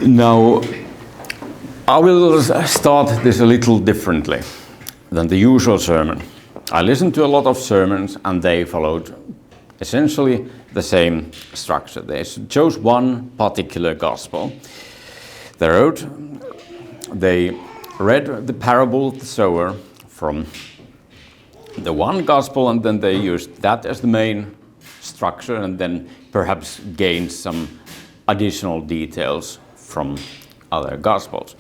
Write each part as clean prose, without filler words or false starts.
Now, I will start this a little differently than the usual sermon. I listened to a lot of sermons and they followed essentially the same structure. They chose one particular gospel. They read the parable of the sower from the one gospel, and then they used that as the main structure, and then perhaps gained some additional details from other gospels.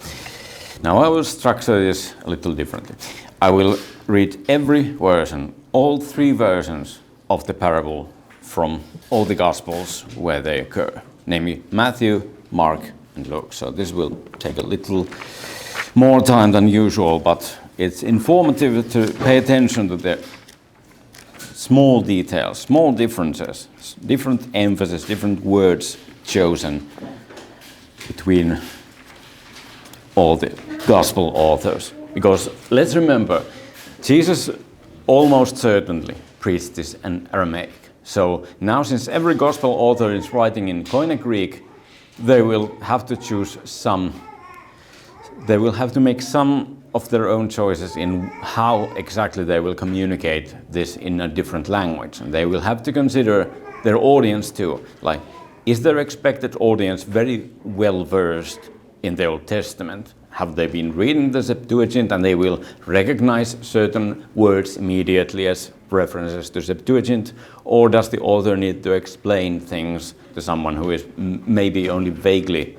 Now I will structure this a little differently. I will read every version, all three versions of the parable from all the gospels where they occur, namely Matthew, Mark, and Luke. So this will take a little more time than usual, but it's informative to pay attention to the small details, small differences, different emphasis, different words chosen between all the gospel authors. Because let's remember, Jesus almost certainly preached this in Aramaic. So now, since every gospel author is writing in Koine Greek, they will have to make some of their own choices in how exactly they will communicate this in a different language. And they will have to consider their audience too. Like, is their expected audience very well versed in the Old Testament? Have they been reading the Septuagint and they will recognize certain words immediately as references to Septuagint? Or does the author need to explain things to someone who is maybe only vaguely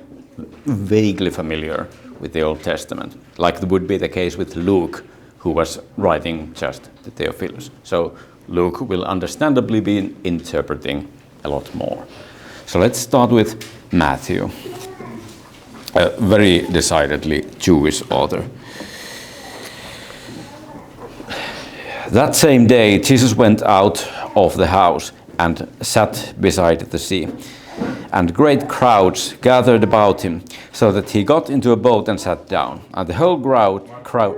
familiar with the Old Testament, like would be the case with Luke, who was writing just the Theophilus? So Luke will understandably be interpreting a lot more. So let's start with Matthew, a very decidedly Jewish author. That same day, Jesus went out of the house and sat beside the sea. And great crowds gathered about him, so that he got into a boat and sat down. And the whole crowd.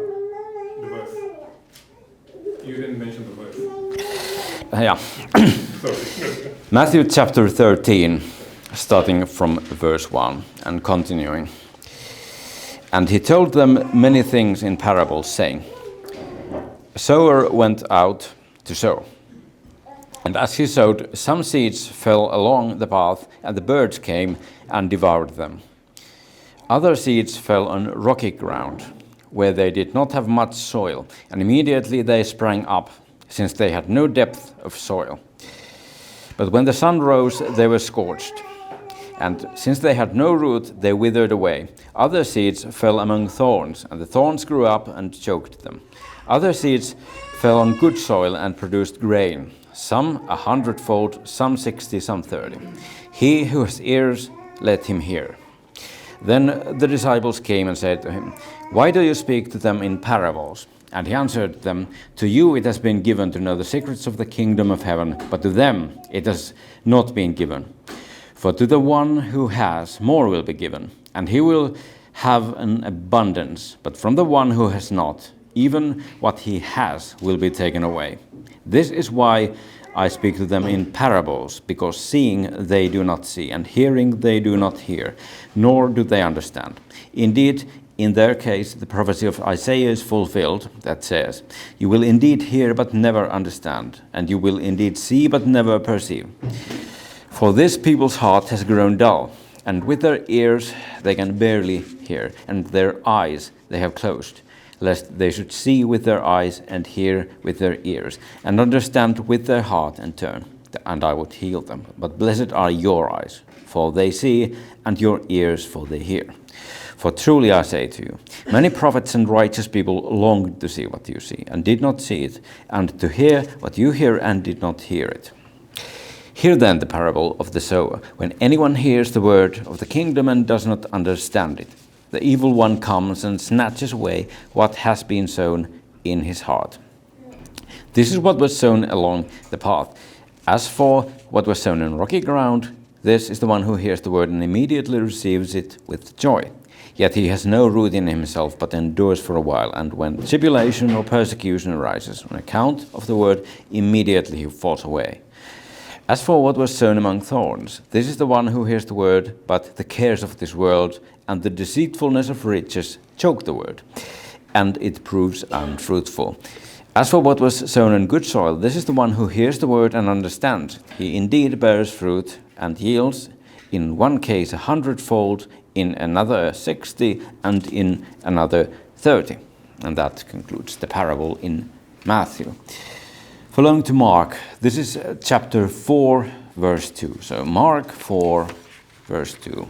The verse. You didn't mention the verse. Yeah. Matthew chapter 13, starting from verse 1 and continuing. And he told them many things in parables, saying, A sower went out to sow. And as he sowed, some seeds fell along the path, and the birds came and devoured them. Other seeds fell on rocky ground, where they did not have much soil, and immediately they sprang up, since they had no depth of soil. But when the sun rose, they were scorched, and since they had no root, they withered away. Other seeds fell among thorns, and the thorns grew up and choked them. Other seeds fell on good soil and produced grain, some 100-fold, some 60, some 30. He who has ears, let him hear. Then the disciples came and said to him, Why do you speak to them in parables? And he answered them, To you it has been given to know the secrets of the kingdom of heaven, but to them it has not been given. For to the one who has, more will be given, and he will have an abundance. But from the one who has not, even what he has will be taken away. This is why I speak to them in parables, because seeing they do not see, and hearing they do not hear, nor do they understand. Indeed, in their case, the prophecy of Isaiah is fulfilled, that says, You will indeed hear but never understand, and you will indeed see but never perceive. For this people's heart has grown dull, and with their ears they can barely hear, and their eyes they have closed, lest they should see with their eyes and hear with their ears, and understand with their heart and turn, and I would heal them. But blessed are your eyes, for they see, and your ears, for they hear. For truly I say to you, many prophets and righteous people longed to see what you see, and did not see it, and to hear what you hear, and did not hear it. Hear then the parable of the sower. When anyone hears the word of the kingdom and does not understand it, the evil one comes and snatches away what has been sown in his heart. This is what was sown along the path. As for what was sown on rocky ground, this is the one who hears the word and immediately receives it with joy. Yet he has no root in himself, but endures for a while. And when tribulation or persecution arises on account of the word, immediately he falls away. As for what was sown among thorns, this is the one who hears the word, but the cares of this world and the deceitfulness of riches choke the word, and it proves unfruitful. As for what was sown in good soil, this is the one who hears the word and understands. He indeed bears fruit and yields, in one case 100-fold, in another 60, and in another 30. And that concludes the parable in Matthew. Following to Mark, this is chapter 4, verse 2. So Mark 4, verse 2.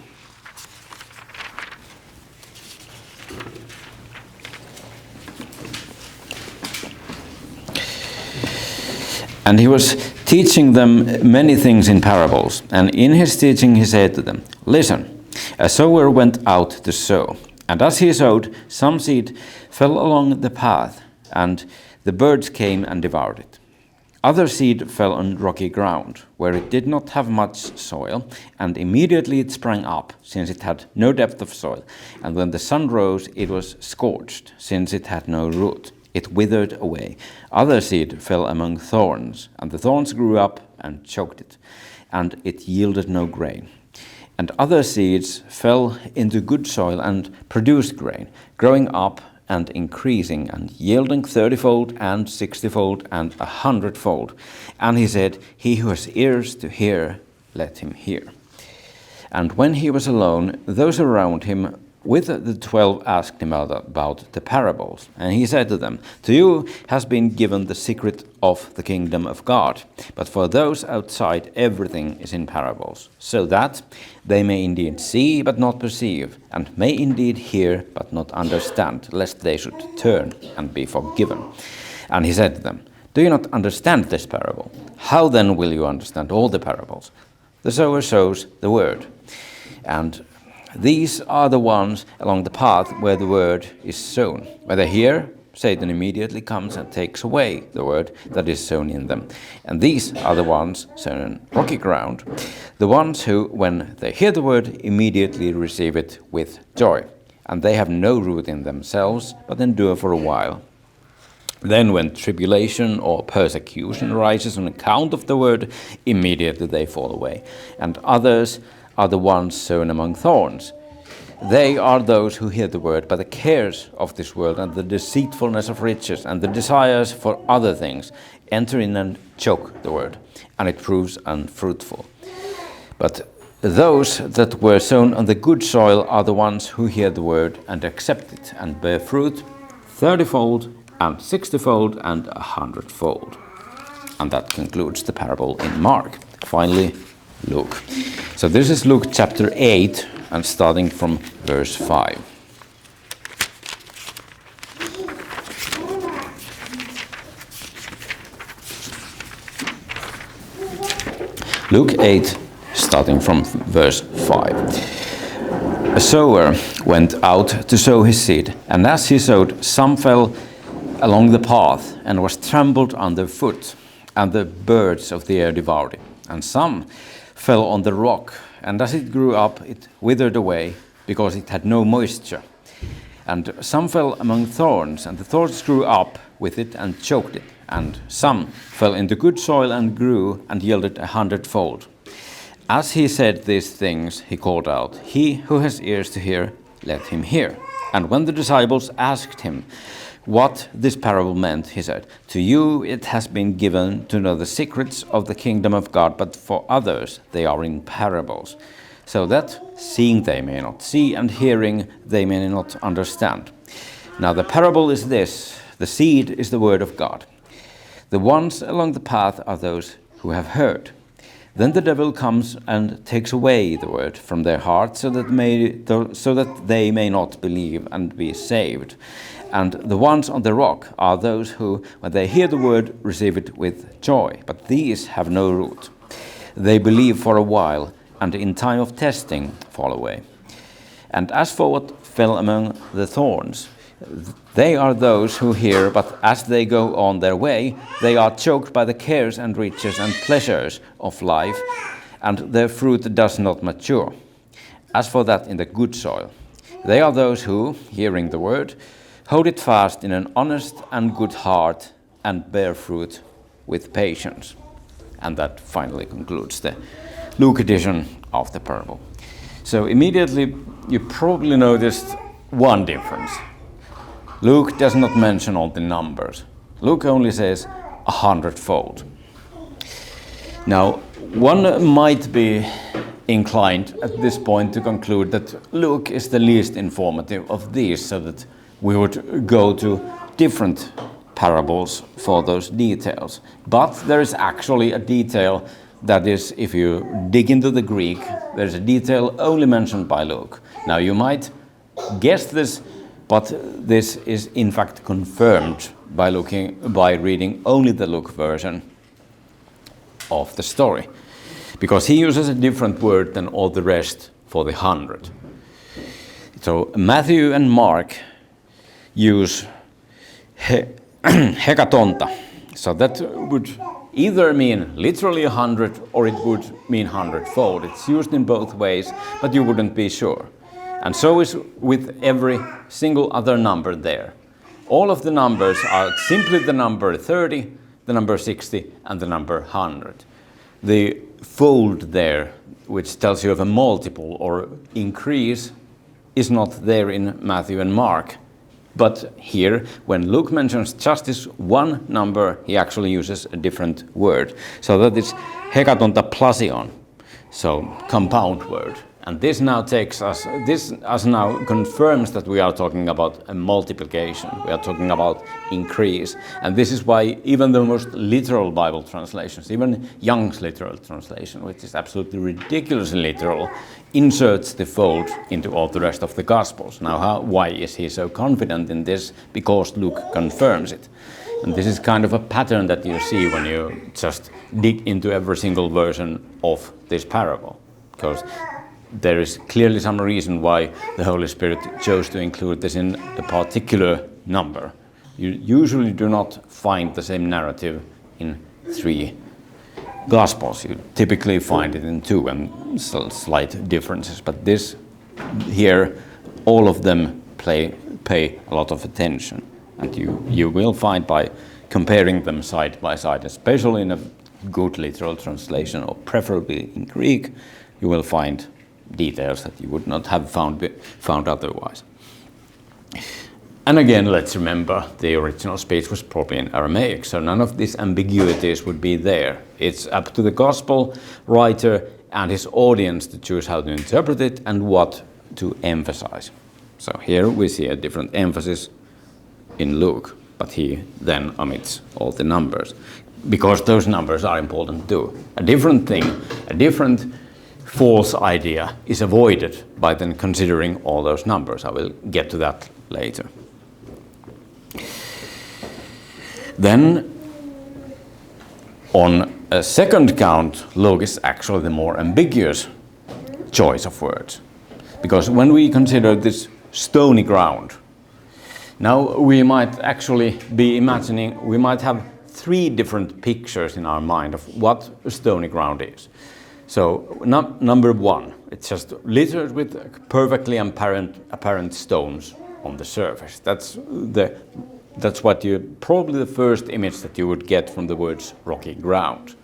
And he was teaching them many things in parables. And in his teaching he said to them, "Listen, a sower went out to sow. And as he sowed, some seed fell along the path, and the birds came and devoured it. Other seed fell on rocky ground, where it did not have much soil, and immediately it sprang up, since it had no depth of soil. And when the sun rose, it was scorched, since it had no root. It withered away. Other seed fell among thorns, and the thorns grew up and choked it, and it yielded no grain. And other seeds fell into good soil and produced grain, growing up and increasing, and yielding 30-fold and 60-fold and 100-fold. And he said, He who has ears to hear, let him hear. And when he was alone, those around him with the 12 asked him about the parables. And he said to them, To you has been given the secret of the kingdom of God, but for those outside everything is in parables, so that they may indeed see but not perceive, and may indeed hear but not understand, lest they should turn and be forgiven. And he said to them, Do you not understand this parable? How then will you understand all the parables? The sower sows the word, and these are the ones along the path where the word is sown. When they hear, Satan immediately comes and takes away the word that is sown in them. And these are the ones sown on rocky ground, the ones who, when they hear the word, immediately receive it with joy. And they have no root in themselves, but endure for a while. Then when tribulation or persecution arises on account of the word, immediately they fall away. And others are the ones sown among thorns. They are those who hear the word, but the cares of this world and the deceitfulness of riches and the desires for other things enter in and choke the word, and it proves unfruitful. But those that were sown on the good soil are the ones who hear the word and accept it, and bear fruit 30-fold and 60-fold and 100-fold. And that concludes the parable in Mark. Finally, Luke. So this is Luke chapter 8, and starting from verse 5. Luke 8, starting from verse 5. A sower went out to sow his seed, and as he sowed, some fell along the path and was trampled underfoot, and the birds of the air devoured it. And some fell on the rock, and as it grew up, it withered away, because it had no moisture. And some fell among thorns, and the thorns grew up with it and choked it. And some fell into good soil and grew and yielded 100-fold. As he said these things, he called out, He who has ears to hear, let him hear. And when the disciples asked him what this parable meant, he said, To you it has been given to know the secrets of the kingdom of God, but for others they are in parables, so that seeing they may not see, and hearing they may not understand. Now the parable is this: the seed is the word of God. The ones along the path are those who have heard. Then the devil comes and takes away the word from their hearts, so that they may not believe and be saved. And the ones on the rock are those who, when they hear the word, receive it with joy. But these have no root. They believe for a while, and in time of testing fall away. And as for what fell among the thorns, they are those who hear, but as they go on their way, they are choked by the cares and riches and pleasures of life, and their fruit does not mature. As for that in the good soil, they are those who, hearing the word, hold it fast in an honest and good heart, and bear fruit with patience. And that finally concludes the Luke edition of the parable. So immediately you probably noticed one difference. Luke does not mention all the numbers. Luke only says 100-fold. Now, one might be inclined at this point to conclude that Luke is the least informative of these, so that we would go to different parables for those details. But there is actually a detail that is, if you dig into the Greek, there's a detail only mentioned by Luke. Now you might guess this, but this is in fact confirmed by reading only the Luke version of the story, because he uses a different word than all the rest for the 100. So Matthew and Mark use hekatonta. So that would either mean literally 100 or it would mean 100-fold. It's used in both ways, but you wouldn't be sure. And so is with every single other number there. All of the numbers are simply the number 30, the number 60, and the number 100. The fold there, which tells you of a multiple or increase, is not there in Matthew and Mark. But here, when Luke mentions just this one number, he actually uses a different word. So that is hekatonta plasion, so compound word. And this now now confirms that we are talking about a multiplication. We are talking about increase. And this is why even the most literal Bible translations, even Young's literal translation, which is absolutely ridiculously literal, inserts the fold into all the rest of the Gospels. Now, why is he so confident in this? Because Luke confirms it. And this is kind of a pattern that you see when you just dig into every single version of this parable. Because there is clearly some reason why the Holy Spirit chose to include this in a particular number. You usually do not find the same narrative in 3 Gospels. You typically find it in 2 and slight differences. But this here, all of them pay a lot of attention. And you will find by comparing them side by side, especially in a good literal translation or preferably in Greek, you will find details that you would not have found otherwise. And again, let's remember the original speech was probably in Aramaic, so none of these ambiguities would be there. It's up to the gospel writer and his audience to choose how to interpret it and what to emphasize. So here we see a different emphasis in Luke, but he then omits all the numbers, because those numbers are important too. A different thing, a different false idea is avoided by then considering all those numbers. I will get to that later. Then, on a second count, Luke is actually the more ambiguous choice of words. Because when we consider this stony ground, now we might actually be imagining, we might have 3 different pictures in our mind of what stony ground is. So number 1, it's just littered with perfectly apparent stones on the surface. That's what probably the first image that you would get from the words rocky ground.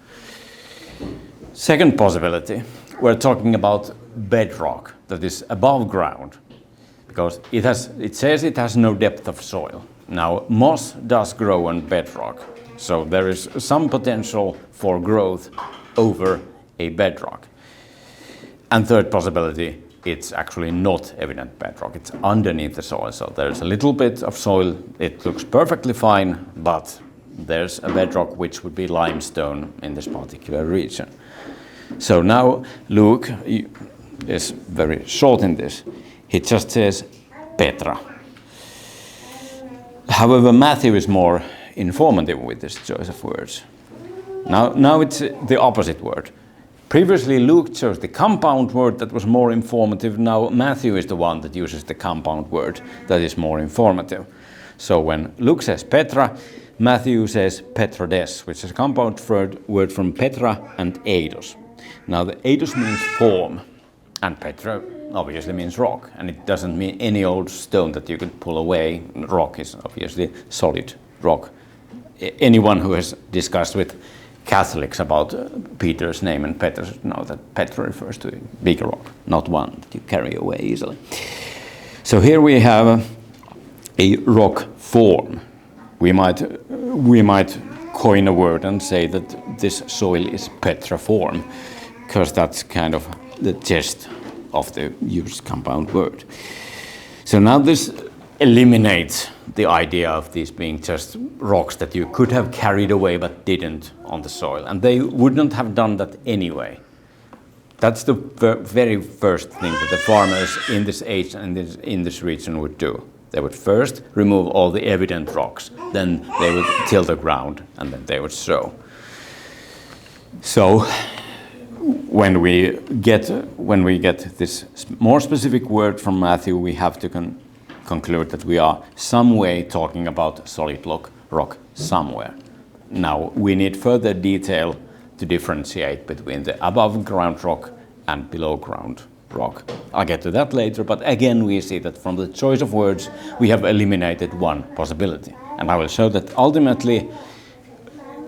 Second possibility, we're talking about bedrock that is above ground, because it says it has no depth of soil. Now, moss does grow on bedrock, so there is some potential for growth over a bedrock. And third possibility, it's actually not evident bedrock. It's underneath the soil, so there's a little bit of soil. It looks perfectly fine, but there's a bedrock which would be limestone in this particular region. So now Luke is very short in this. He just says Petra. However, Matthew is more informative with this choice of words. Now it's the opposite word. Previously, Luke chose the compound word that was more informative. Now Matthew is the one that uses the compound word that is more informative. So when Luke says Petra, Matthew says Petrodes, which is a compound word from Petra and eidos. Now the eidos means form, and Petra obviously means rock, and it doesn't mean any old stone that you could pull away. Rock is obviously solid rock. Anyone who has discussed with Catholics about Peter's name, and Peter should know that Petra refers to a big rock, not one that you carry away easily. So here we have a rock form. We might coin a word and say that this soil is petriform, because that's kind of the gist of the used compound word. So now this eliminates the idea of these being just rocks that you could have carried away but didn't on the soil, and they wouldn't have done that anyway. That's the very first thing that the farmers in this age and in this region would do. They would first remove all the evident rocks, then they would till the ground, and then they would sow. So when we get this more specific word from Matthew, we have to conclude that we are some way talking about solid rock somewhere. Now we need further detail to differentiate between the above ground rock and below ground rock. I'll get to that later, but again we see that from the choice of words we have eliminated one possibility, and I will show that ultimately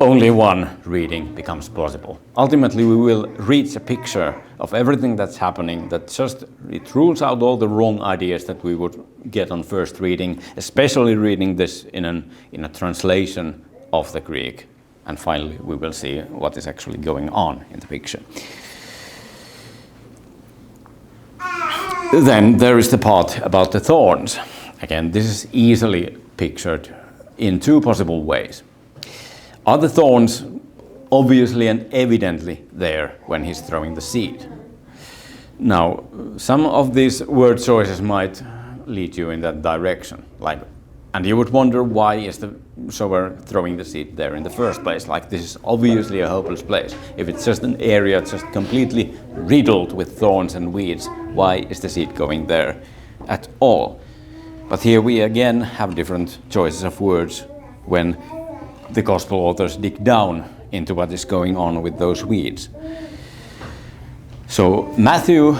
only one reading becomes plausible. Ultimately we will reach a picture of everything that's happening that just it rules out all the wrong ideas that we would get on first reading, especially reading this in a translation of the Greek, and finally we will see what is actually going on in the picture. Then there is the part about the thorns. Again, this is easily pictured in two possible ways. Are the thorns obviously and evidently there when he's throwing the seed? Now, some of these word choices might lead you in that direction, and you would wonder, why is the sower throwing the seed there in the first place? Like, this is obviously a hopeless place. If it's just an area just completely riddled with thorns and weeds, why is the seed going there at all? But here we again have different choices of words when the gospel authors dig down into what is going on with those weeds. So Matthew,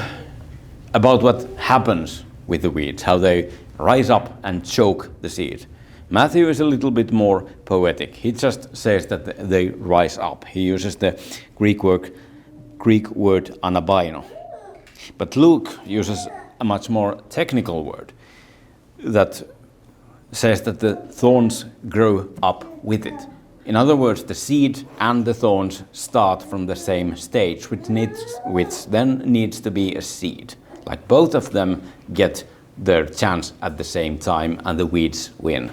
about what happens with the weeds, how they rise up and choke the seed. Matthew is a little bit more poetic. He just says that they rise up. He uses the Greek word anabaino. But Luke uses a much more technical word that says that the thorns grow up with it. In other words, the seed and the thorns start from the same stage, which then needs to be a seed. Like, both of them get their chance at the same time, and the weeds win.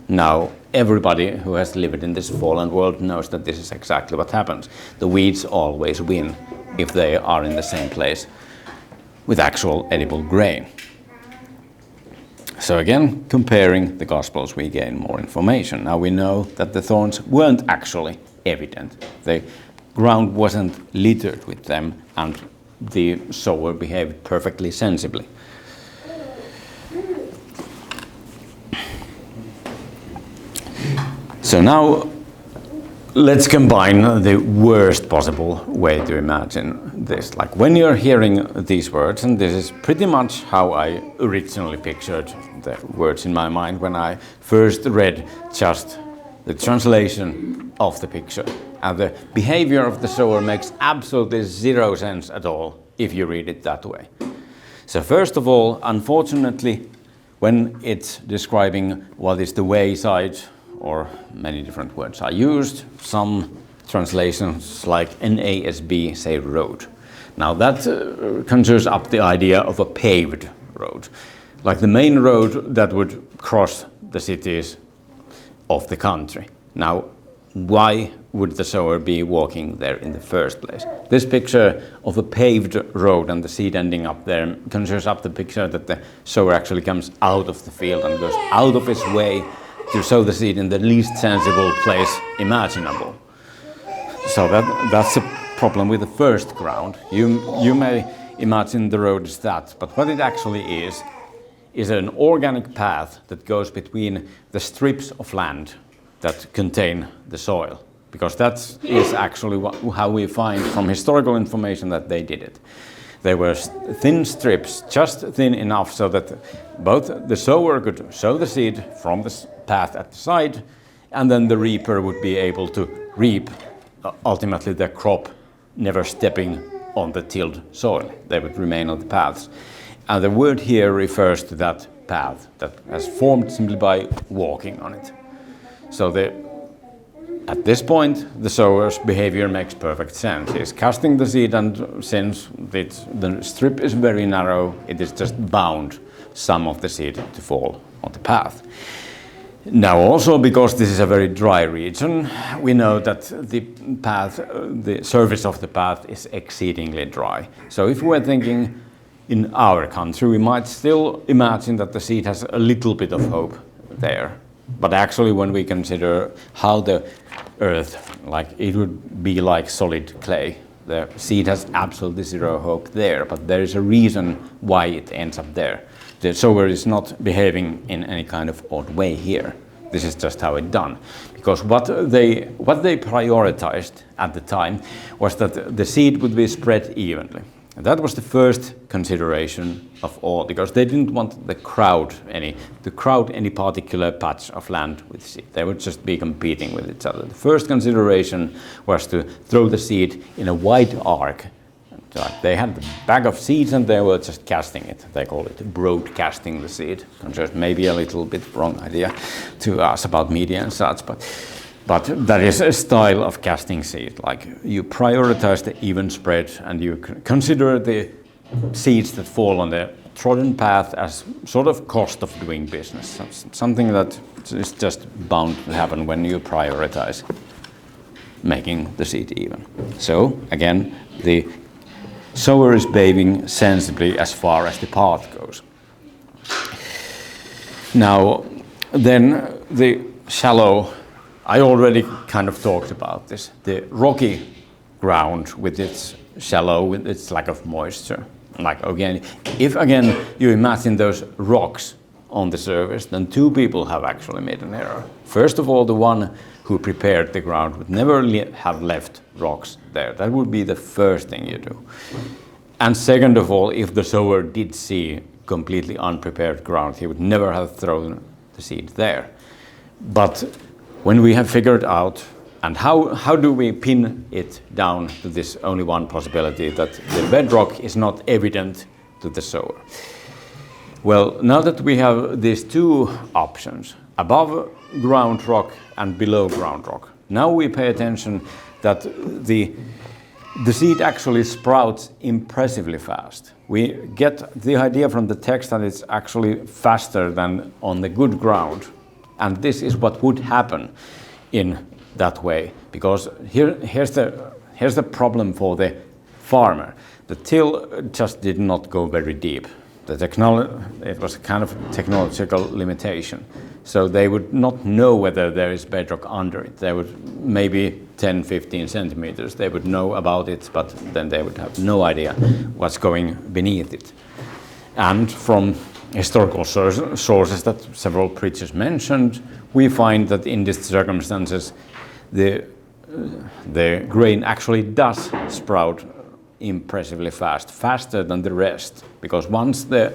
Now, everybody who has lived in this fallen world knows that this is exactly what happens. The weeds always win if they are in the same place with actual edible grain. So again, comparing the Gospels, we gain more information. Now we know that the thorns weren't actually evident. The ground wasn't littered with them, and the sower behaved perfectly sensibly. So now let's combine the worst possible way to imagine this. Like, when you're hearing these words, and this is pretty much how I originally pictured the words in my mind when I first read just the translation of the picture. And the behavior of the sower makes absolutely zero sense at all if you read it that way. So first of all, unfortunately, when it's describing what is the wayside, or many different words are used, some translations like NASB say road. Now that conjures up the idea of a paved road, like the main road that would cross the cities of the country. Now, why would the sower be walking there in the first place? This picture of a paved road and the seed ending up there conjures up the picture that the sower actually comes out of the field and goes out of his way to sow the seed in the least sensible place imaginable. So that's a problem with the first ground. You may imagine the road as that, but what it actually is an organic path that goes between the strips of land that contain the soil, because that is actually how we find from historical information that they did it. They were thin strips, just thin enough so that both the sower could sow the seed from the path at the side, and then the reaper would be able to reap ultimately the crop never stepping on the tilled soil. They would remain on the paths. And the word here refers to that path that has formed simply by walking on it. So at this point, the sower's behavior makes perfect sense. He's casting the seed, and since the strip is very narrow, it is just bound some of the seed to fall on the path. Now also, because this is a very dry region, we know that the surface of the path is exceedingly dry. So if we're thinking in our country, we might still imagine that the seed has a little bit of hope there. But actually, when we consider how the earth, like it would be like solid clay, the seed has absolutely zero hope there, but there is a reason why it ends up there. The sower is not behaving in any kind of odd way here. This is just how it's done. Because what they prioritized at the time was that the seed would be spread evenly. And that was the first consideration of all, because they didn't want to crowd any particular patch of land with seed. They would just be competing with each other. The first consideration was to throw the seed in a wide arc. They had the bag of seeds and they were just casting it. They call it broadcasting the seed. Just maybe a little bit wrong idea to us about media and such, but that is a style of casting seed. Like you prioritize the even spread and you consider the seeds that fall on the trodden path as sort of cost of doing business. Something that is just bound to happen when you prioritize making the seed even. So again, the sower is behaving sensibly as far as the path goes. Now, then the shallow, I already kind of talked about this, the rocky ground with its shallow, with its lack of moisture. Like again, if again you imagine those rocks on the surface, then two people have actually made an error. First of all, the one who prepared the ground would never have left rocks there. That would be the first thing you do. And second of all, if the sower did see completely unprepared ground, he would never have thrown the seed there. But when we have figured out, and how do we pin it down to this only one possibility, that the bedrock is not evident to the sower? Well, now that we have these two options, above ground rock and below ground rock, now we pay attention that the seed actually sprouts impressively fast. We get the idea from the text that it's actually faster than on the good ground. And this is what would happen in that way, because here's the problem for the farmer. The till just did not go very deep. It was a kind of technological limitation. So they would not know whether there is bedrock under it. They would maybe 10, 15 centimeters. They would know about it, but then they would have no idea what's going beneath it. And from historical sources that several preachers mentioned, we find that in these circumstances, the grain actually does sprout impressively fast, faster than the rest, because once the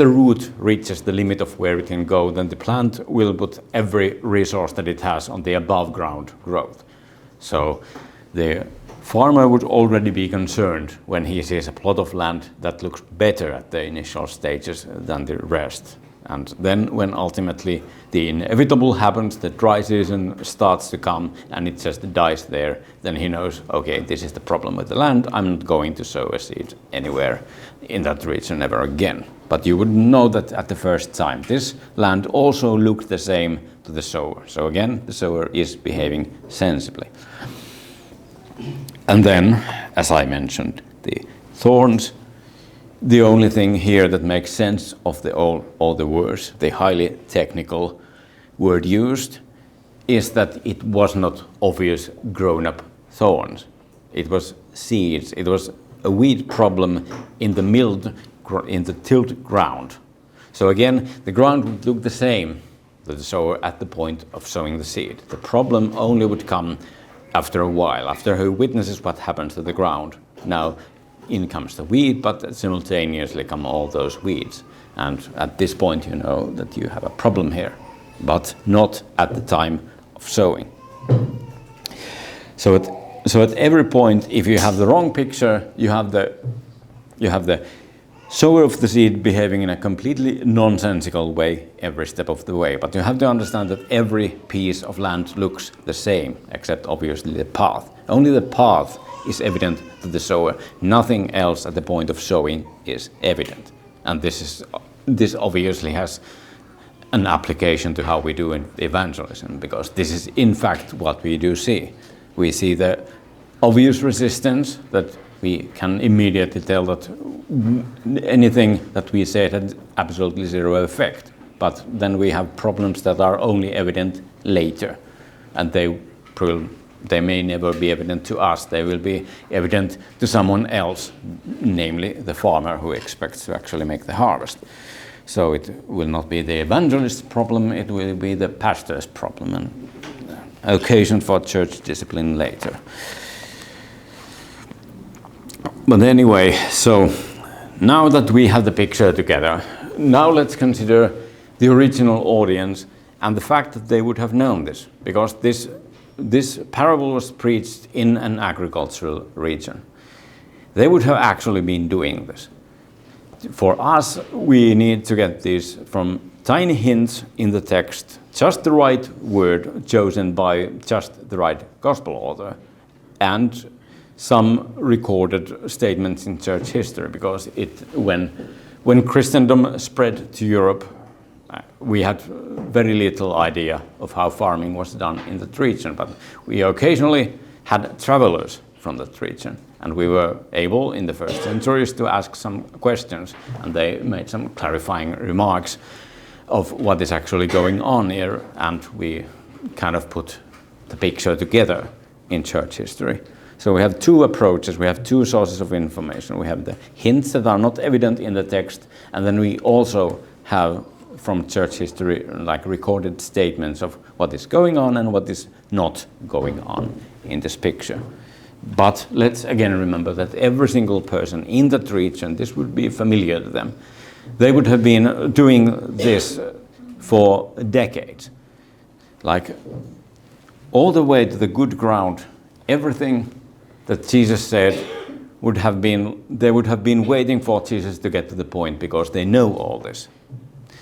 root reaches the limit of where it can go, then the plant will put every resource that it has on the above ground growth. So the farmer would already be concerned when he sees a plot of land that looks better at the initial stages than the rest. And then when ultimately the inevitable happens, the dry season starts to come and it just dies there, then he knows, okay, this is the problem with the land, I'm not going to sow a seed anywhere in that region ever again. But you would know that at the first time. This land also looked the same to the sower. So again, the sower is behaving sensibly. And then, as I mentioned, the thorns. The only thing here that makes sense of all the words, the highly technical word used, is that it was not obvious grown-up thorns. It was seeds. It was a weed problem in the tilled ground. So again, the ground would look the same to the sower at the point of sowing the seed. The problem only would come after a while, after he witnesses what happens to the ground. Now, in comes the weed, but simultaneously come all those weeds. And at this point, you know that you have a problem here, but not at the time of sowing. So at every point, if you have the wrong picture, you have the sower of the seed behaving in a completely nonsensical way every step of the way. But you have to understand that every piece of land looks the same, except obviously the path. Only the path is evident to the sower. Nothing else at the point of sowing is evident. And this obviously has an application to how we do in evangelism, because this is in fact what we do see. We see the obvious resistance that we can immediately tell that anything that we said had absolutely zero effect. But then we have problems that are only evident later, and they may never be evident to us. They will be evident to someone else, namely the farmer who expects to actually make the harvest. So it will not be the evangelist's problem, it will be the pastor's problem, and occasion for church discipline later. But anyway, so now that we have the picture together, now let's consider the original audience and the fact that they would have known this, because this parable was preached in an agricultural region. They would have actually been doing this. For us, we need to get these from tiny hints in the text, just the right word chosen by just the right gospel author, and some recorded statements in church history, because when Christendom spread to Europe, we had very little idea of how farming was done in that region, but we occasionally had travelers from that region, and we were able in the first centuries to ask some questions, and they made some clarifying remarks of what is actually going on here, and we kind of put the picture together in church history. So we have two approaches, we have two sources of information. We have the hints that are not evident in the text, and then we also have from church history like recorded statements of what is going on and what is not going on in this picture. But let's again remember that every single person in that region, this would be familiar to them. They would have been doing this for decades. Like all the way to the good ground, everything that Jesus said they would have been waiting for Jesus to get to the point, because they know all this.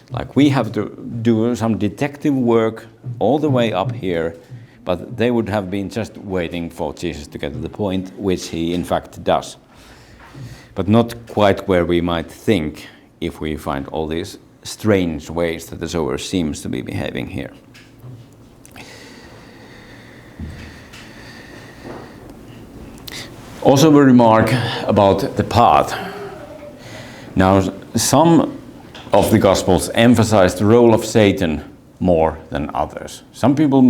Like we have to do some detective work all the way up here, but they would have been just waiting for Jesus to get to the point, which he in fact does. But not quite where we might think if we find all these strange ways that the sower seems to be behaving here. Also a remark about the path. Now, some of the Gospels emphasize the role of Satan more than others. Some people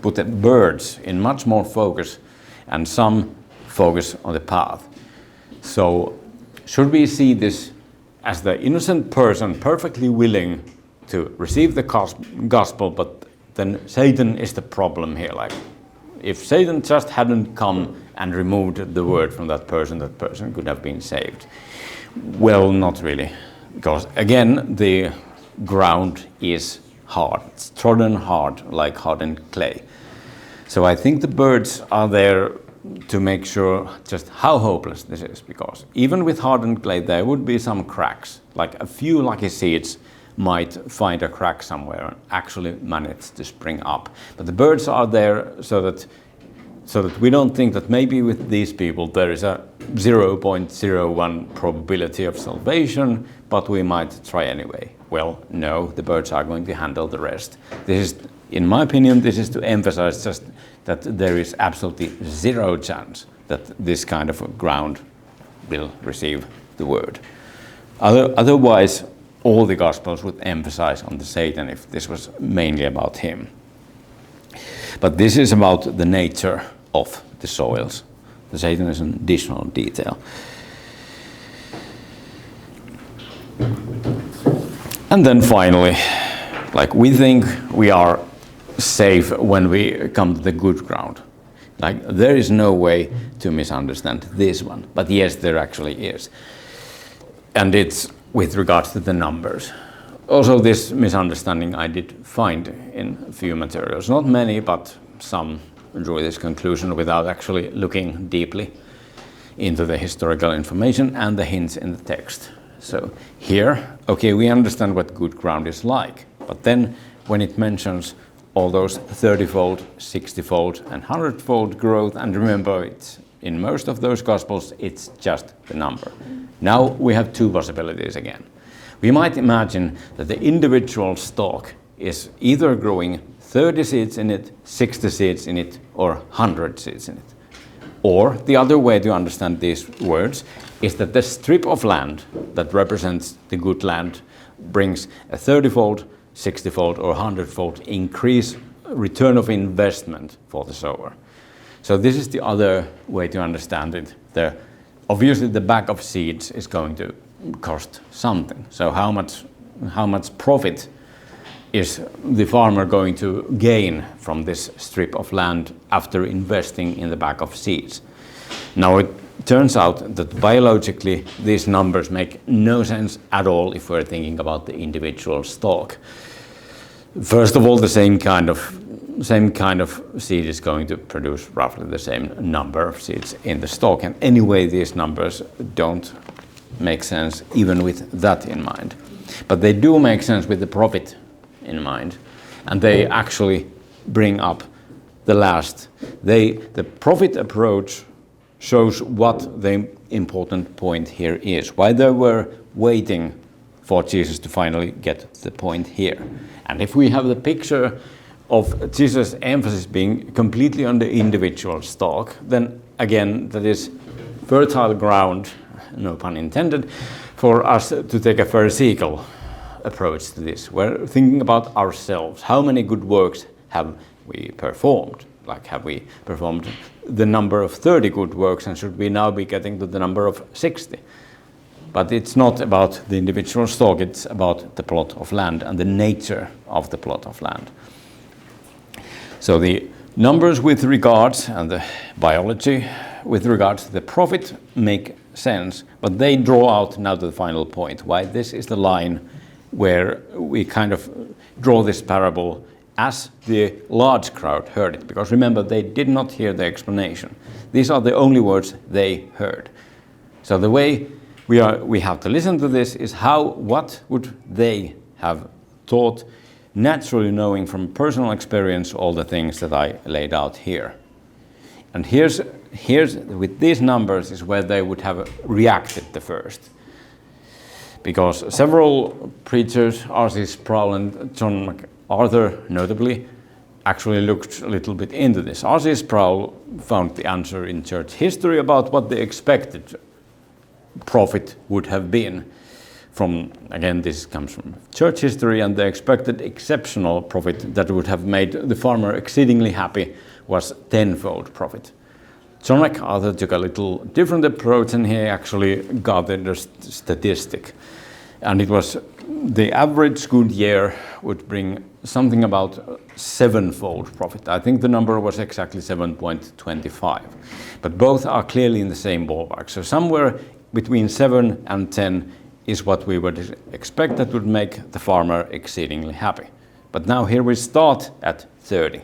put the birds in much more focus, and some focus on the path. So, should we see this as the innocent person perfectly willing to receive the gospel, but then Satan is the problem here? Like, if Satan just hadn't come and removed the word from that person could have been saved. Well, not really, because again, the ground is hard. It's trodden hard, like hardened clay. So I think the birds are there to make sure just how hopeless this is, because even with hardened clay, there would be some cracks. Like a few lucky seeds might find a crack somewhere and actually manage to spring up. But the birds are there so that we don't think that maybe with these people there is a 0.01 probability of salvation, but we might try anyway. Well, no, the birds are going to handle the rest. This is, in my opinion, this is to emphasize just that there is absolutely zero chance that this kind of ground will receive the word. Otherwise, all the Gospels would emphasize on the Satan if this was mainly about him. But this is about the nature of the soils. The Satan is an additional detail. And then finally, like we think we are safe when we come to the good ground. Like there is no way to misunderstand this one, but yes, there actually is. And it's with regards to the numbers. Also, this misunderstanding I did find in a few materials, not many, but some drew this conclusion without actually looking deeply into the historical information and the hints in the text. So here, okay, we understand what good ground is like, but then when it mentions all those 30-fold, 60-fold, and 100-fold growth, and remember, it's in most of those Gospels, it's just the number. Now we have two possibilities again. We might imagine that the individual stalk is either growing 30 seeds in it, 60 seeds in it, or 100 seeds in it. Or the other way to understand these words is that the strip of land that represents the good land brings a 30-fold, 60-fold, or 100-fold increase return of investment for the sower. So this is the other way to understand it. Obviously the bag of seeds is going to cost something. So how much profit is the farmer going to gain from this strip of land after investing in the bag of seeds? Now it turns out that biologically these numbers make no sense at all if we're thinking about the individual stalk. First of all, the same kind of seed is going to produce roughly the same number of seeds in the stalk, and anyway these numbers don't make sense even with that in mind. But they do make sense with the profit in mind, and they actually bring up the last. The profit approach shows what the important point here is, why they were waiting for Jesus to finally get the point here. And if we have the picture of Jesus' emphasis being completely on the individual stalk, then again that is fertile ground, no pun intended, for us to take a Pharisaical approach to this. We're thinking about ourselves. How many good works have we performed? Like, have we performed the number of 30 good works, and should we now be getting to the number of 60? But it's not about the individual stalk, it's about the plot of land and the nature of the plot of land. So the numbers with regards, and the biology with regards to the profit make sense, but they draw out now to the final point, why this is the line where we kind of draw this parable as the large crowd heard it. Because remember, they did not hear the explanation. These are the only words they heard. So the way we have to listen to this is what would they have thought, naturally knowing from personal experience all the things that I laid out here. And here's with these numbers is where they would have reacted the first. Because several preachers, R.C. Sproul and John MacArthur notably, actually looked a little bit into this. R.C. Sproul found the answer in church history about what the expected profit would have been from, again, this comes from church history, and the expected exceptional profit that would have made the farmer exceedingly happy was 10-fold profit. John MacArthur took a little different approach, and he actually gathered a statistic. And it was the average good year would bring something about 7-fold profit. I think the number was exactly 7.25. But both are clearly in the same ballpark. So somewhere between 7 and 10 is what we would expect that would make the farmer exceedingly happy. But now here we start at 30.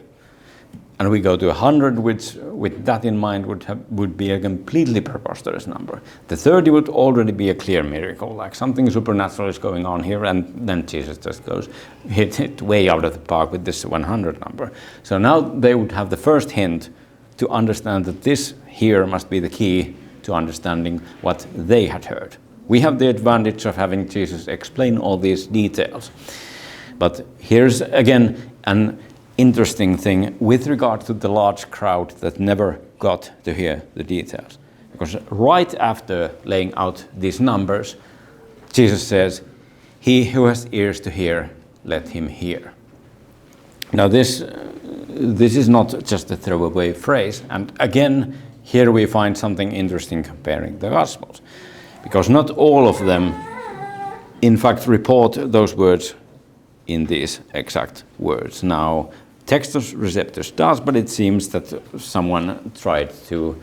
And we go to 100, which with that in mind would be a completely preposterous number. The 30 would already be a clear miracle, like something supernatural is going on here, and then Jesus just goes hit it way out of the park with this 100 number. So now they would have the first hint to understand that this here must be the key to understanding what they had heard. We have the advantage of having Jesus explain all these details. But here's again an interesting thing with regard to the large crowd that never got to hear the details. Because right after laying out these numbers, Jesus says, "He who has ears to hear, let him hear." Now this is not just a throwaway phrase, and again, here we find something interesting comparing the Gospels. Because not all of them, in fact, report those words in these exact words. Now, Textus Receptus does, but it seems that someone tried to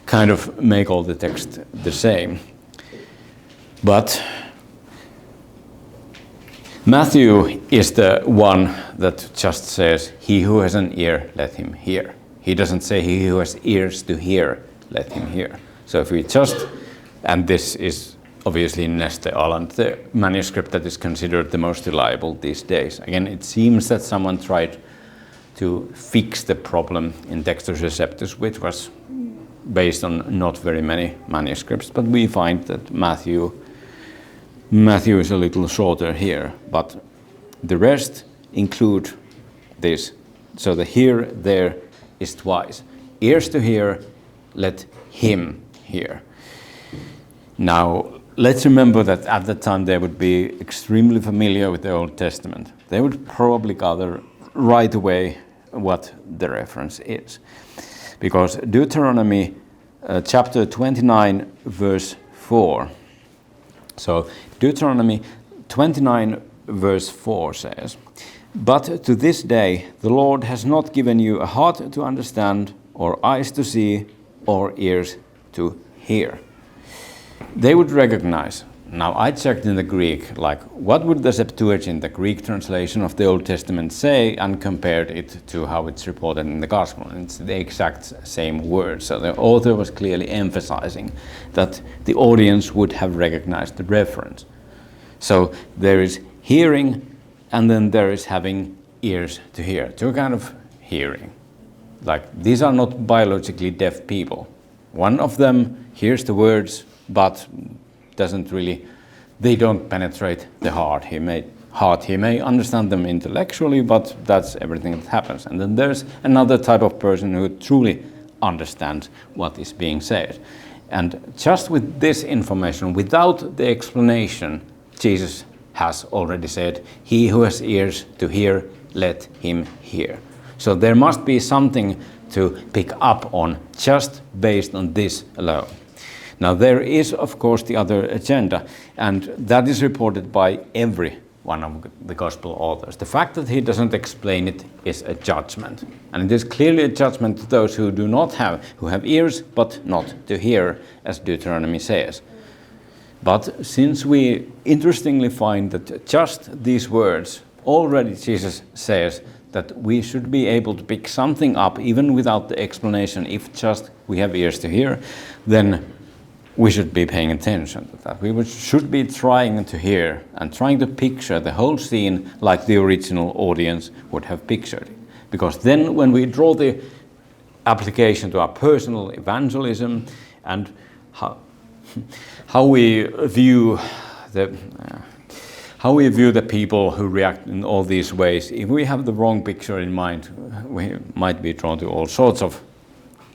kind of make all the text the same. But Matthew is the one that just says, "He who has an ear, let him hear." He doesn't say he who has ears to hear, let him hear. So if we just, and this is obviously in Neste Aland, the manuscript that is considered the most reliable these days. Again, it seems that someone tried to fix the problem in Textus Receptus, which was based on not very many manuscripts, but we find that Matthew is a little shorter here, but the rest include this. So the here, there is twice. Ears to hear, let him hear. Now, let's remember that at the time they would be extremely familiar with the Old Testament. They would probably gather right away what the reference is. Because Deuteronomy chapter 29, verse 4. So Deuteronomy 29, verse 4 says, "But to this day the Lord has not given you a heart to understand, or eyes to see, or ears to hear." They would recognize. Now I checked in the Greek, like what would the Septuagint, the Greek translation of the Old Testament, say, and compared it to how it's reported in the Gospel. And it's the exact same word. So the author was clearly emphasizing that the audience would have recognized the reference. So there is hearing, and then there is having ears to hear. Two kind of hearing. Like these are not biologically deaf people. One of them hears the words, but they don't penetrate the heart. He may understand them intellectually, but that's everything that happens. And then there's another type of person who truly understands what is being said. And just with this information, without the explanation, Jesus has already said, "He who has ears to hear, let him hear." So there must be something to pick up on just based on this alone. Now there is, of course, the other agenda, and that is reported by every one of the Gospel authors. The fact that he doesn't explain it is a judgment, and it is clearly a judgment to those who who have ears but not to hear, as Deuteronomy says. But since we interestingly find that just these words, already Jesus says that we should be able to pick something up even without the explanation, if just we have ears to hear, then we should be paying attention to that. We should be trying to hear and trying to picture the whole scene like the original audience would have pictured it. Because then when we draw the application to our personal evangelism and how we view the people who react in all these ways, if we have the wrong picture in mind, we might be drawn to all sorts of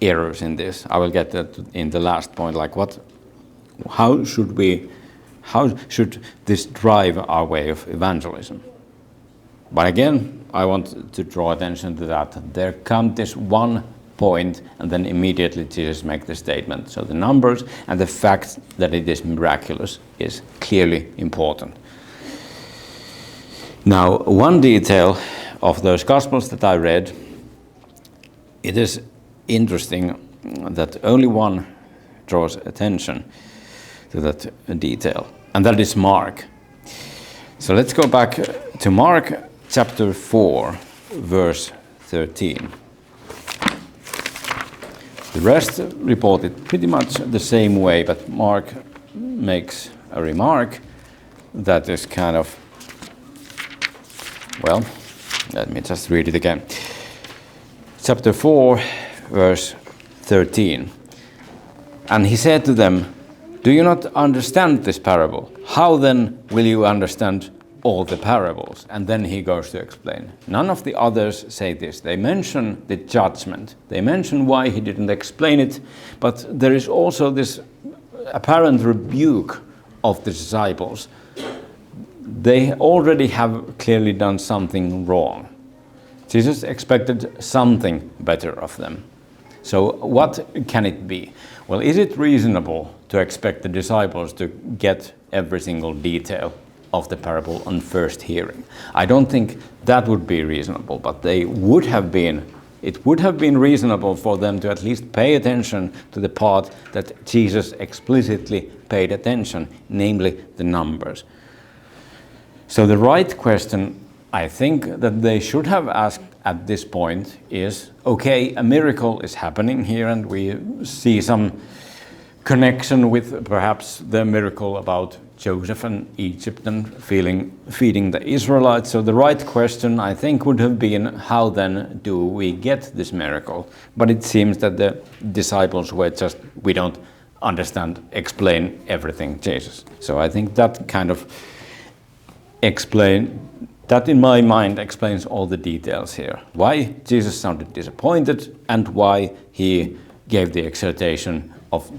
errors in this. I will get that in the last point, like how should this drive our way of evangelism? But again, I want to draw attention to that. There comes this one point, and then immediately Jesus makes the statement. So the numbers and the fact that it is miraculous is clearly important. Now, one detail of those Gospels that I read, it is interesting that only one draws attention to that detail, and that is Mark. So let's go back to Mark chapter 4, verse 13. The rest report it pretty much the same way, but Mark makes a remark that is kind of, well, let me just read it again. Chapter 4, verse 13. "And he said to them, 'Do you not understand this parable? How then will you understand all the parables?'" And then he goes to explain. None of the others say this. They mention the judgment. They mention why he didn't explain it, but there is also this apparent rebuke of the disciples. They already have clearly done something wrong. Jesus expected something better of them. So what can it be? Well, is it reasonable to expect the disciples to get every single detail of the parable on first hearing? I don't think that would be reasonable, but it would have been reasonable for them to at least pay attention to the part that Jesus explicitly paid attention, namely the numbers. So the right question I think that they should have asked at this point is, okay, a miracle is happening here and we see some connection with perhaps the miracle about Joseph and Egypt and feeding the Israelites. So the right question, I think, would have been, how then do we get this miracle? But it seems that the disciples were just, we don't understand, explain everything, Jesus. So I think that kind of that in my mind explains all the details here. Why Jesus sounded disappointed and why he gave the exhortation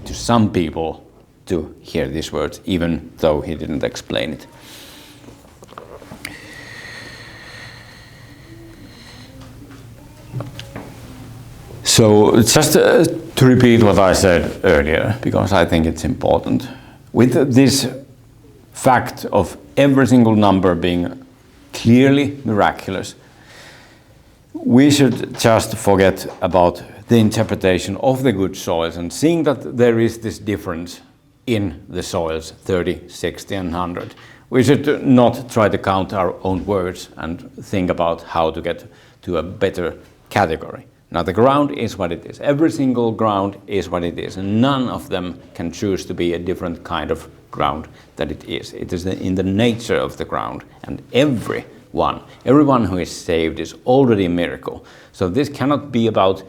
to some people to hear these words, even though he didn't explain it. So just to repeat what I said earlier, because I think it's important. With this fact of every single number being clearly miraculous, we should just forget about the interpretation of the good soils and seeing that there is this difference in the soils, 30, 60 and 100. We should not try to count our own words and think about how to get to a better category. Now the ground is what it is. Every single ground is what it is, and none of them can choose to be a different kind of ground that it is. It is in the nature of the ground, and everyone who is saved is already a miracle. So this cannot be about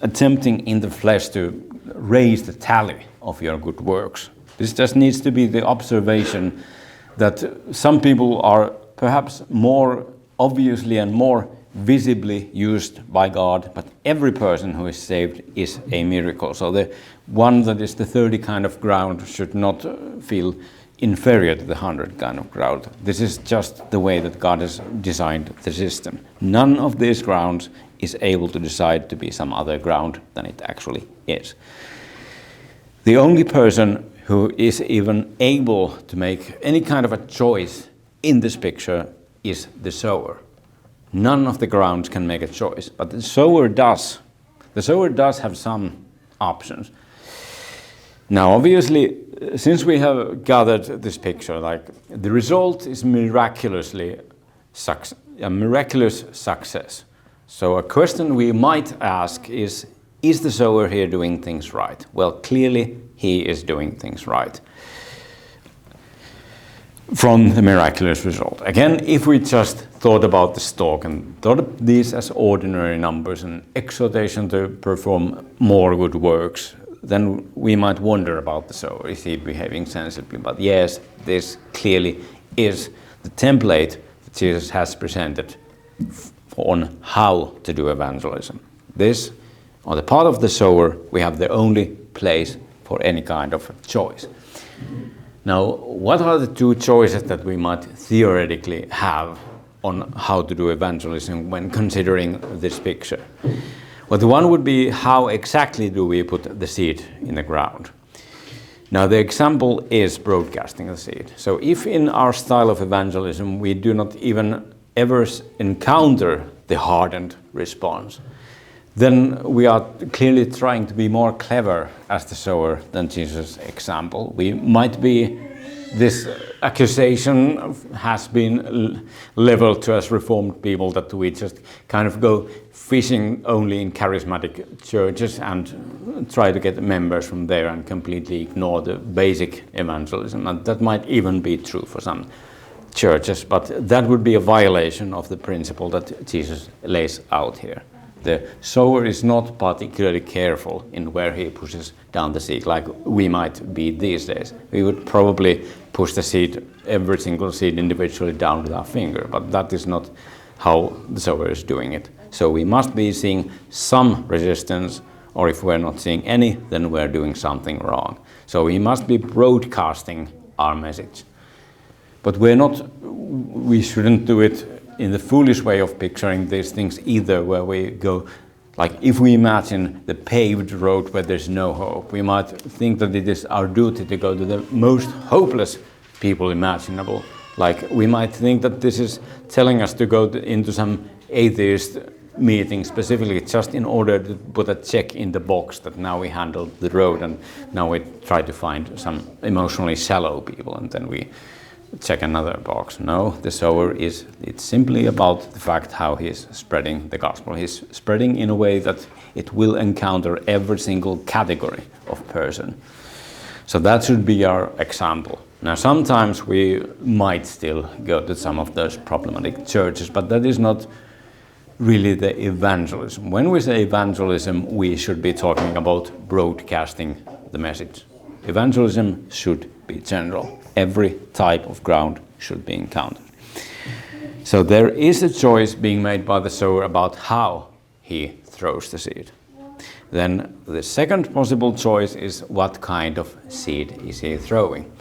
attempting in the flesh to raise the tally of your good works. This just needs to be the observation that some people are perhaps more obviously and more visibly used by God, but every person who is saved is a miracle. So the one that is the 30 kind of ground should not feel inferior to the 100 kind of ground. This is just the way that God has designed the system. None of these grounds is able to decide to be some other ground than it actually is. The only person who is even able to make any kind of a choice in this picture is the sower. None of the grounds can make a choice, but the sower does. The sower does have some options. Now, obviously, since we have gathered this picture, like the result is a miraculous success. So a question we might ask is the sower here doing things right? Well, clearly he is doing things right from the miraculous result. Again, if we just thought about the stalk and thought of these as ordinary numbers and exhortation to perform more good works, then we might wonder about the sower. Is he behaving sensibly? But yes, this clearly is the template that Jesus has presented on how to do evangelism. This, on the part of the sower, we have the only place for any kind of choice. Now, what are the two choices that we might theoretically have on how to do evangelism when considering this picture? Well, the one would be, how exactly do we put the seed in the ground? Now, the example is broadcasting the seed. So if in our style of evangelism we do not even ever encounter the hardened response, then we are clearly trying to be more clever as the sower than Jesus' example. We might be, this accusation has been leveled to us Reformed people that we just kind of go fishing only in charismatic churches and try to get members from there and completely ignore the basic evangelism. And that might even be true for some churches, but that would be a violation of the principle that Jesus lays out here. The sower is not particularly careful in where he pushes down the seed, like we might be these days. We would probably push the seed, every single seed individually down with our finger, but that is not how the sower is doing it. So we must be seeing some resistance, or if we're not seeing any, then we're doing something wrong. So we must be broadcasting our message. But we shouldn't do it in the foolish way of picturing these things either, where we go, like if we imagine the paved road where there's no hope, we might think that it is our duty to go to the most hopeless people imaginable. Like we might think that this is telling us to go into some atheist meeting specifically just in order to put a check in the box that now we handled the road and now we try to find some emotionally shallow people and then we check another box. No, the sower it's simply about the fact how he's spreading the gospel. He's spreading in a way that it will encounter every single category of person. So that should be our example. Now, sometimes we might still go to some of those problematic churches, but that is not really the evangelism. When we say evangelism, we should be talking about broadcasting the message. Evangelism should be general. Every type of ground should be encountered. So there is a choice being made by the sower about how he throws the seed. Then the second possible choice is what kind of seed is he throwing.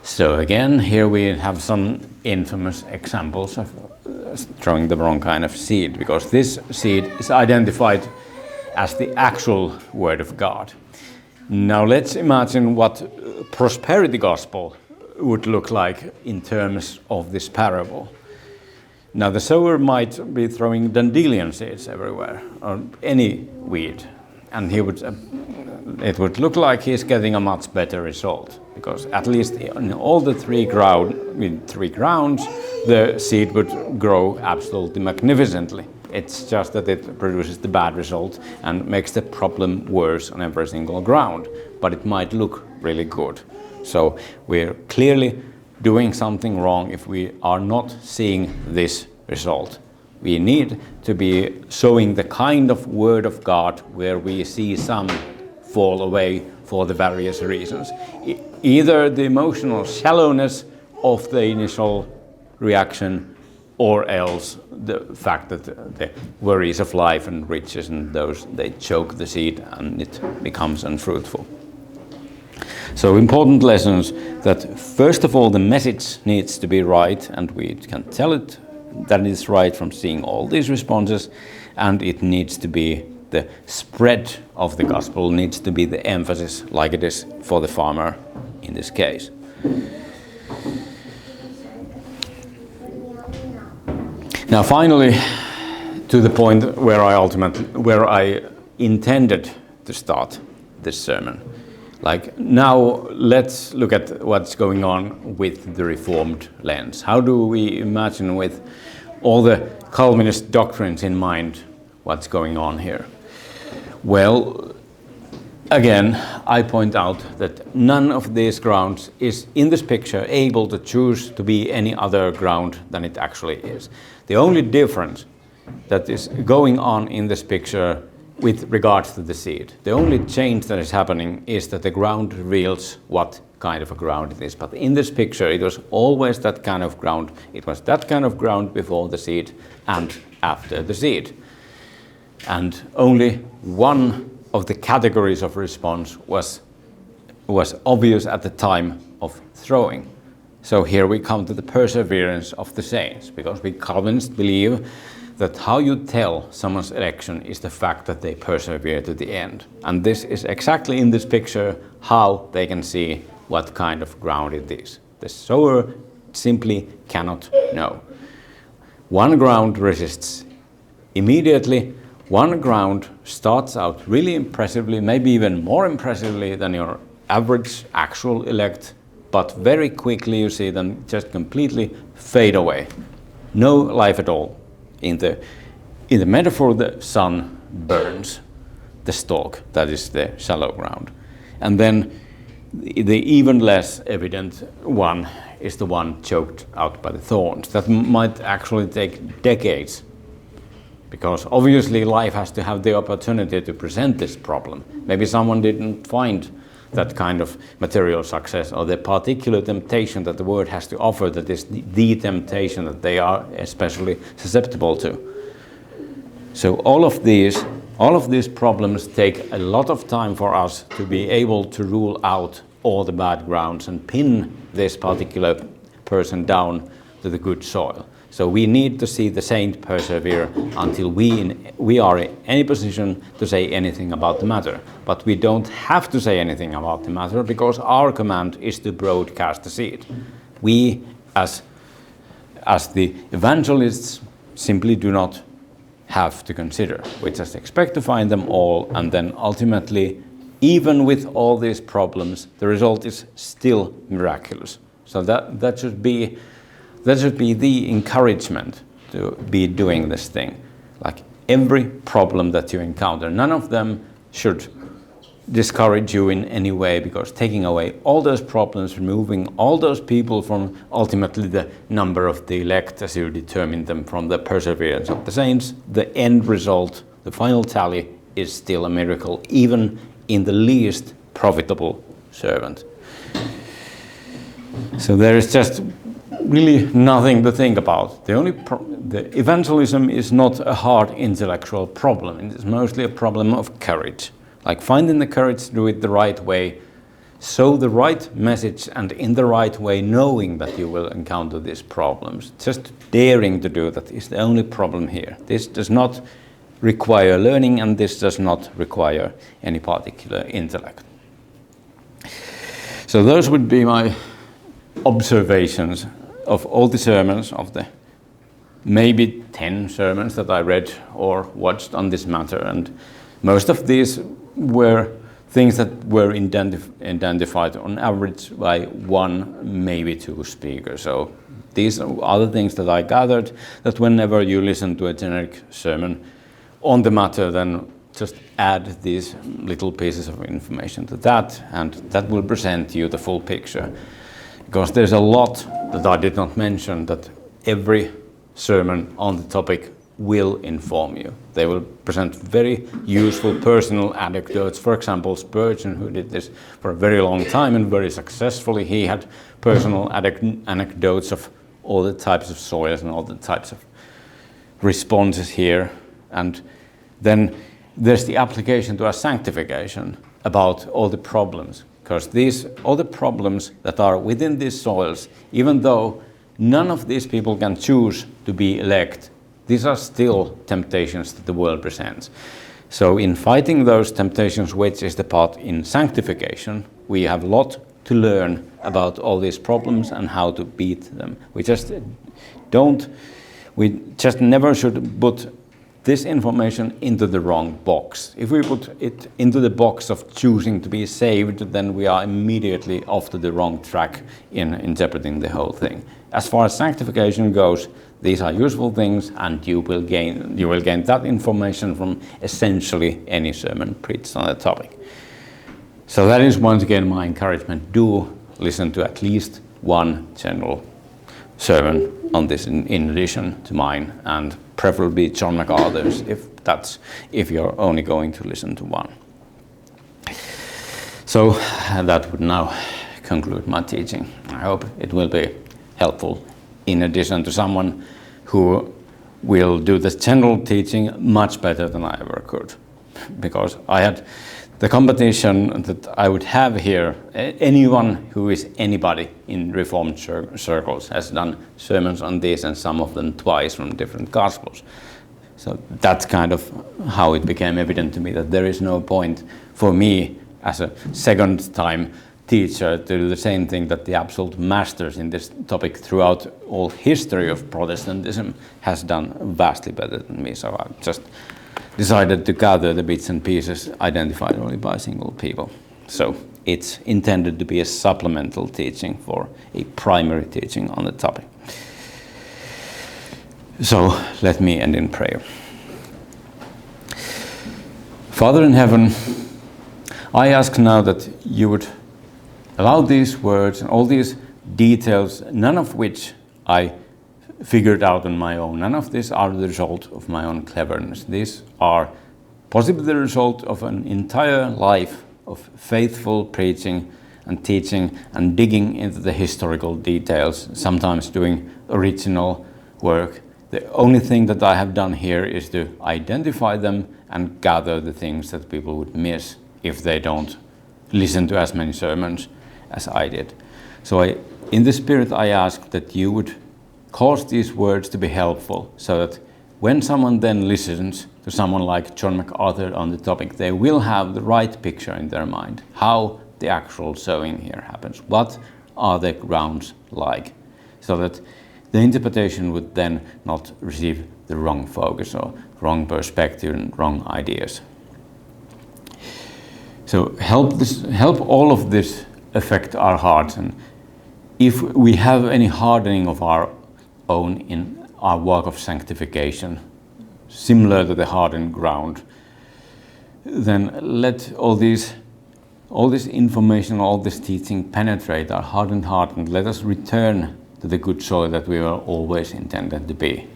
So again, here we have some infamous examples of throwing the wrong kind of seed, because this seed is identified as the actual word of God. Now let's imagine what prosperity gospel would look like in terms of this parable. Now the sower might be throwing dandelion seeds everywhere, or any weed, and it would look like he's getting a much better result, because at least in all the three grounds, the seed would grow absolutely magnificently. It's just that it produces the bad result and makes the problem worse on every single ground, but it might look really good. So we're clearly doing something wrong if we are not seeing this result. We need to be showing the kind of word of God where we see some fall away for the various reasons. Either the emotional shallowness of the initial reaction, or else the fact that the worries of life and riches and those, they choke the seed and it becomes unfruitful. So important lessons that first of all the message needs to be right, and we can tell it that it's right from seeing all these responses, and it needs to be the spread of the gospel needs to be the emphasis, like it is for the farmer in this case. Now finally, to the point where I intended to start this sermon. Like now, let's look at what's going on with the Reformed lens. How do we imagine, with all the Calvinist doctrines in mind, what's going on here? Well, again, I point out that none of these grounds is in this picture able to choose to be any other ground than it actually is. The only difference that is going on in this picture with regards to the seed, the only change that is happening is that the ground reveals what kind of a ground it is. But in this picture, it was always that kind of ground. It was that kind of ground before the seed and after the seed. And only one of the categories of response was obvious at the time of throwing. So here we come to the perseverance of the saints, because we Calvinists believe that how you tell someone's election is the fact that they persevere to the end. And this is exactly in this picture how they can see what kind of ground it is. The sower simply cannot know. One ground resists immediately. One ground starts out really impressively, maybe even more impressively than your average actual elect, but very quickly you see them just completely fade away. No life at all. In the metaphor, the sun burns the stalk, that is the shallow ground. And then the even less evident one is the one choked out by the thorns. That might actually take decades, because obviously life has to have the opportunity to present this problem. Maybe someone didn't find that kind of material success, or the particular temptation that the word has to offer that is the temptation that they are especially susceptible to. So all of these problems take a lot of time for us to be able to rule out all the bad grounds and pin this particular person down to the good soil. So we need to see the saint persevere until we are in any position to say anything about the matter. But we don't have to say anything about the matter, because our command is to broadcast the seed. We, as the evangelists, simply do not have to consider. We just expect to find them all, and then ultimately, even with all these problems, the result is still miraculous. So that should be the encouragement to be doing this thing. Like every problem that you encounter, none of them should discourage you in any way, because taking away all those problems, removing all those people from ultimately the number of the elect as you determine them from the perseverance of the saints, the end result, the final tally is still a miracle, even in the least profitable servant. So there is just really nothing to think about. The evangelism is not a hard intellectual problem. It is mostly a problem of courage. Like finding the courage to do it the right way, sow the right message, and in the right way, knowing that you will encounter these problems. Just daring to do that is the only problem here. This does not require learning, and this does not require any particular intellect. So those would be my observations of all the sermons, of the maybe 10 sermons that I read or watched on this matter, and most of these were things that were identified on average by one, maybe two speakers. So these are other things that I gathered, that whenever you listen to a generic sermon on the matter, then just add these little pieces of information to that, and that will present you the full picture. Because there's a lot that I did not mention that every sermon on the topic will inform you. They will present very useful personal anecdotes. For example, Spurgeon, who did this for a very long time and very successfully, he had personal anecdotes of all the types of soils and all the types of responses here. And then there's the application to our sanctification about all the problems. Because all the problems that are within these soils, even though none of these people can choose to be elect, these are still temptations that the world presents. So in fighting those temptations, which is the part in sanctification, we have a lot to learn about all these problems and how to beat them. We just never should put this information into the wrong box. If we put it into the box of choosing to be saved, then we are immediately off to the wrong track in interpreting the whole thing. As far as sanctification goes, these are useful things, and you will gain that information from essentially any sermon preached on the topic. So that is once again my encouragement. Do listen to at least one general sermon on this in addition to mine, and preferably John MacArthur's if you're only going to listen to one. So that would now conclude my teaching. I hope it will be helpful, in addition to someone who will do this general teaching much better than I ever could. Because I had the competition that I would have here, anyone who is anybody in Reformed circles has done sermons on this, and some of them twice from different Gospels. So that's kind of how it became evident to me that there is no point for me as a second time teacher to do the same thing that the absolute masters in this topic throughout all history of Protestantism has done vastly better than me. So I just decided to gather the bits and pieces identified only by single people. So it's intended to be a supplemental teaching for a primary teaching on the topic. So let me end in prayer. Father in heaven, I ask now that you would allow these words and all these details, none of which I figured out on my own. None of these are the result of my own cleverness. These are possibly the result of an entire life of faithful preaching and teaching and digging into the historical details, sometimes doing original work. The only thing that I have done here is to identify them and gather the things that people would miss if they don't listen to as many sermons as I did. So in the Spirit, I ask that you would cause these words to be helpful, so that when someone then listens to someone like John MacArthur on the topic, they will have the right picture in their mind, how the actual sowing here happens. What are the grounds like? So that the interpretation would then not receive the wrong focus or wrong perspective and wrong ideas. So help all of this affect our hearts, and if we have any hardening of our own in our work of sanctification, similar to the hardened ground, then let all this information, all this teaching penetrate our hardened heart, and let us return to the good soil that we were always intended to be.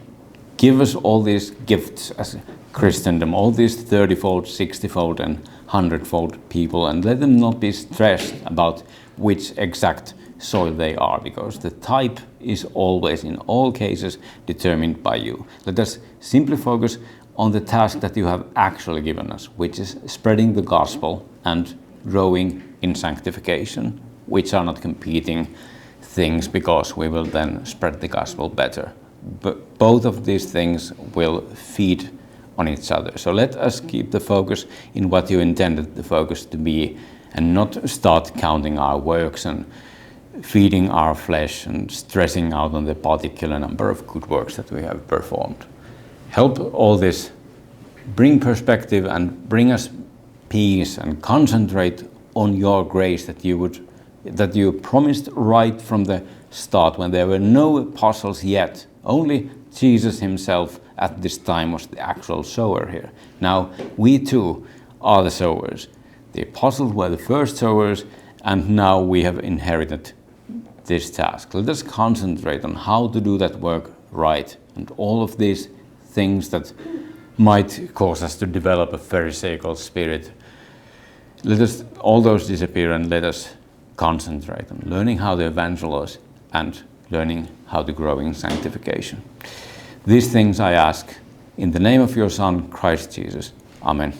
Give us all these gifts as Christendom, all these 30-fold, 60-fold and 100-fold people, and let them not be stressed about which exact soil they are, because the type is always, in all cases, determined by you. Let us simply focus on the task that you have actually given us, which is spreading the gospel and growing in sanctification, which are not competing things, because we will then spread the gospel better. But both of these things will feed on each other. So let us keep the focus in what you intended the focus to be, and not start counting our works and feeding our flesh and stressing out on the particular number of good works that we have performed. Help all this bring perspective and bring us peace, and concentrate on your grace that you promised right from the start, when there were no apostles yet. Only Jesus himself at this time was the actual sower here. Now we too are the sowers. The apostles were the first sowers, and now we have inherited this task. Let us concentrate on how to do that work right, and all of these things that might cause us to develop a pharisaical spirit, let us all those disappear, and let us concentrate on learning how to evangelize and learning how to grow in sanctification. These things I ask in the name of your Son, Christ Jesus. Amen.